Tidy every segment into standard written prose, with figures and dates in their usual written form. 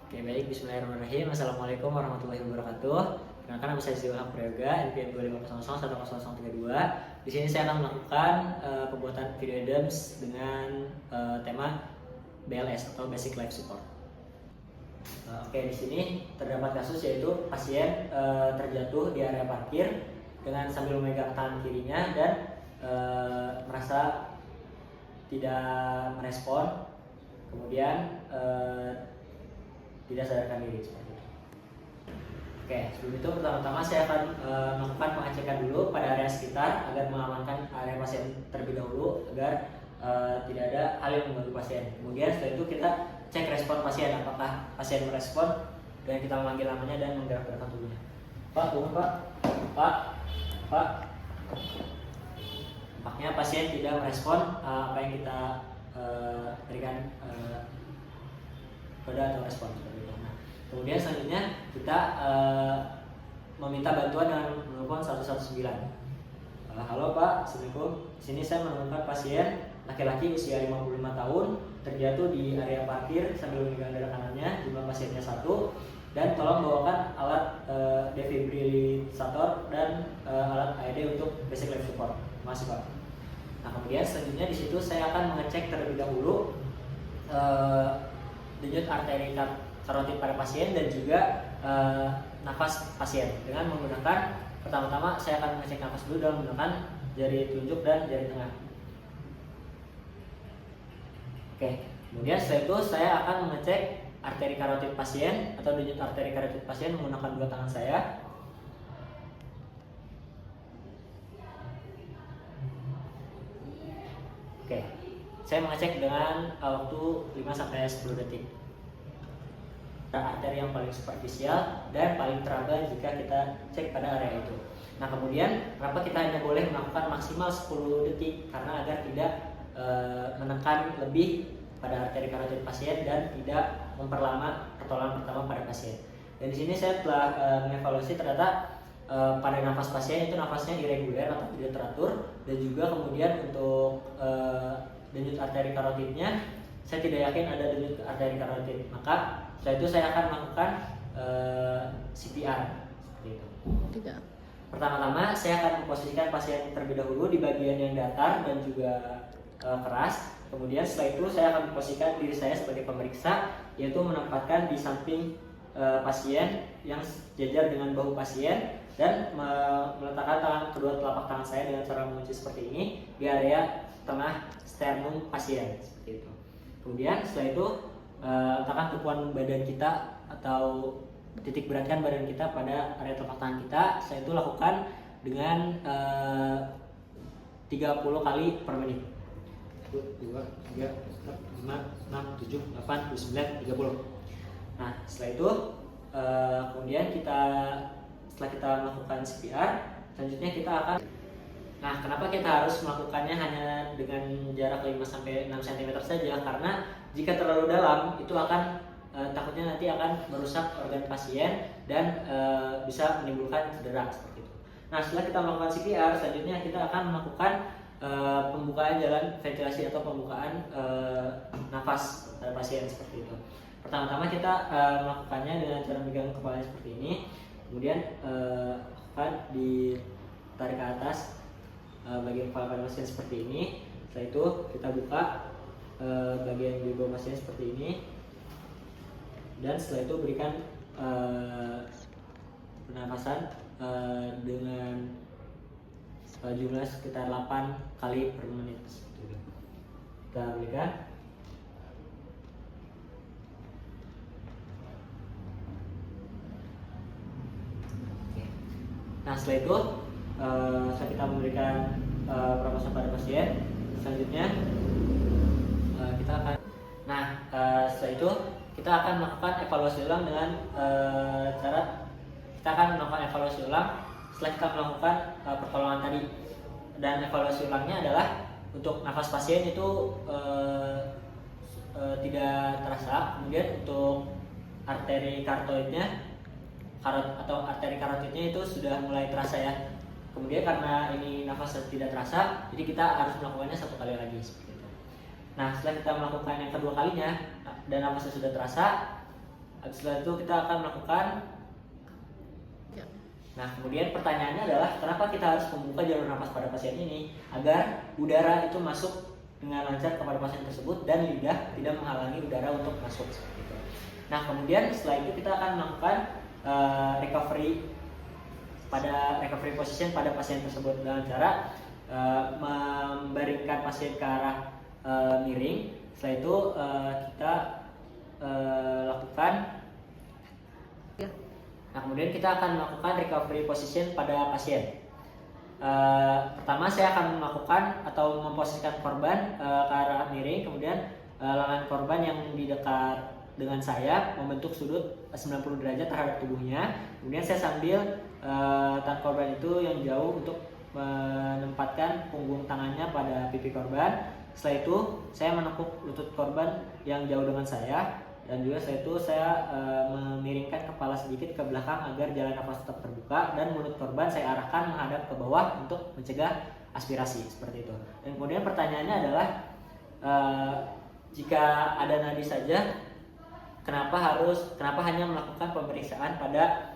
Oke, baik. Bismillahirrahmanirrahim. Assalamualaikum warahmatullahi wabarakatuh. Perkenalkan, nama saya Zilham Prayoga, NPM 25001032. Di sini saya akan melakukan pembuatan video ADAMS dengan tema BLS atau Basic Life Support. Oke, di sini terdapat kasus yaitu pasien terjatuh di area parkir dengan sambil memegang tangan kirinya dan merasa tidak merespon, kemudian tidak sadarkan diri seperti itu. Oke, sebelum itu pertama-tama saya akan melakukan pengecekan dulu pada area sekitar agar mengamankan area pasien terlebih dahulu agar tidak ada hal yang mengganggu pasien. Kemudian setelah itu kita cek respon pasien, apakah pasien merespon, dan kita memanggil namanya dan menggerak-gerakkan tubuhnya. Pak, tunggu Pak. Pak. Nampaknya pasien tidak merespon apa yang kita berikan kode atau respon seperti itu. Nah, kemudian selanjutnya kita meminta bantuan dengan menelpon 119. Halo Pak, Assalamualaikum. Di sini saya menemukan pasien laki-laki usia 55 tahun terjatuh di area parkir sambil memegang dada kanannya. Jumlah pasiennya 1 dan tolong bawakan alat defibrilator dan alat AED untuk basic life support. Terima kasih Pak. Nah, kemudian selanjutnya di situ saya akan mengecek terlebih dahulu denyut arteri karotid pada pasien dan juga nafas pasien dengan menggunakan, pertama-tama saya akan mengecek nafas dulu dengan menggunakan jari telunjuk dan jari tengah. Oke, kemudian setelah itu saya akan mengecek arteri karotid pasien atau denyut arteri karotid pasien menggunakan dua tangan saya. Oke, saya mengecek dengan waktu 5-10 detik. Arteri yang paling superficial dan paling teraba jika kita cek pada area itu. Nah, kemudian kenapa kita hanya boleh melakukan maksimal 10 detik? Karena agar tidak menekan lebih pada arteri karotid pasien dan tidak memperlama pertolongan pertama pada pasien. Dan di sini saya telah mengevaluasi, ternyata pada nafas pasien itu nafasnya irregular atau tidak teratur, dan juga kemudian untuk denyut arteri karotidnya saya tidak yakin ada denyut arteri karotid. Maka setelah itu saya akan melakukan CPR seperti itu. Pertama-tama saya akan memposisikan pasien terlebih dahulu di bagian yang datar dan juga keras. Kemudian setelah itu saya akan memposisikan diri saya sebagai pemeriksa, yaitu menempatkan di samping pasien yang sejajar dengan bahu pasien dan meletakkan kedua telapak tangan saya dengan cara mengunci seperti ini di area tengah sternum pasien seperti itu. Kemudian setelah itu letakkan tumpuan badan kita atau titik beratkan badan kita pada area telapak tangan kita. Setelah itu lakukan dengan 30 kali per menit. 1, 2, 3, 4, 5, 6, 7, 8, 9, 30. Nah, setelah itu kemudian setelah kita melakukan CPR, selanjutnya kita akan, nah, kenapa kita harus melakukannya hanya dengan jarak 5-6 cm saja? Karena jika terlalu dalam itu akan takutnya nanti akan merusak organ pasien dan bisa menimbulkan cedera seperti itu. Nah, setelah kita melakukan CPR, selanjutnya kita akan melakukan pembukaan jalan ventilasi atau pembukaan nafas pada pasien seperti itu. Pertama-tama kita melakukannya dengan cara memegang kepalanya seperti ini, kemudian akan ditarik ke atas bagian kepala pada pasien seperti ini. Setelah itu kita buka bagian di bawah pasien seperti ini, dan setelah itu berikan pernapasan dengan jumlah sekitar 8 kali per menit. Kita berikan. Nah, setelah itu setelah kita memberikan pernapasan pada pasien, selanjutnya kita akan, setelah itu kita akan melakukan evaluasi ulang dengan cara kita akan melakukan evaluasi ulang setelah kita melakukan pertolongan tadi. Dan evaluasi ulangnya adalah untuk nafas pasien itu tidak terasa, kemudian untuk arteri karotidnya atau arteri karotidnya itu sudah mulai terasa ya. Kemudian karena ini nafas tidak terasa, jadi kita harus melakukannya 1 kali lagi seperti itu. Nah, setelah kita melakukan yang kedua kalinya dan nafasnya sudah terasa, Setelah itu kita akan melakukan. Ya. Nah, kemudian pertanyaannya adalah kenapa kita harus membuka jalur nafas pada pasien ini agar udara itu masuk dengan lancar kepada pasien tersebut dan lidah tidak menghalangi udara untuk masuk seperti itu. Nah, kemudian setelah itu kita akan melakukan recovery position pada pasien tersebut dengan cara membaringkan pasien ke arah miring. Setelah itu kita lakukan. Nah, kemudian kita akan melakukan recovery position pada pasien. Pertama saya akan melakukan atau memposisikan korban ke arah miring, kemudian lengan korban yang di dekat dengan saya membentuk sudut 90 derajat terhadap tubuhnya. Kemudian saya sambil tangan korban itu yang jauh untuk menempatkan punggung tangannya pada pipi korban. Setelah itu saya menekuk lutut korban yang jauh dengan saya, dan juga setelah itu saya memiringkan kepala sedikit ke belakang agar jalan nafas tetap terbuka, dan mulut korban saya arahkan menghadap ke bawah untuk mencegah aspirasi seperti itu. Dan kemudian pertanyaannya adalah jika ada nadi saja, kenapa hanya melakukan pemeriksaan pada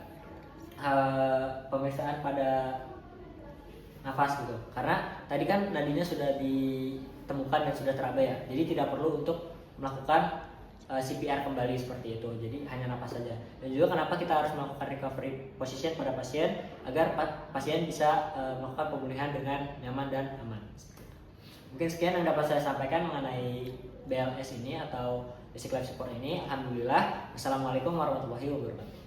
nafas gitu? Karena tadi kan nadinya sudah ditemukan dan sudah teraba ya, jadi tidak perlu untuk melakukan CPR kembali seperti itu, jadi hanya nafas saja. Dan juga kenapa kita harus melakukan recovery position pada pasien agar pasien bisa melakukan pemulihan dengan nyaman dan aman. Mungkin sekian yang dapat saya sampaikan mengenai BLS ini atau Basic Life Support ini. Alhamdulillah. Wassalamualaikum warahmatullahi wabarakatuh.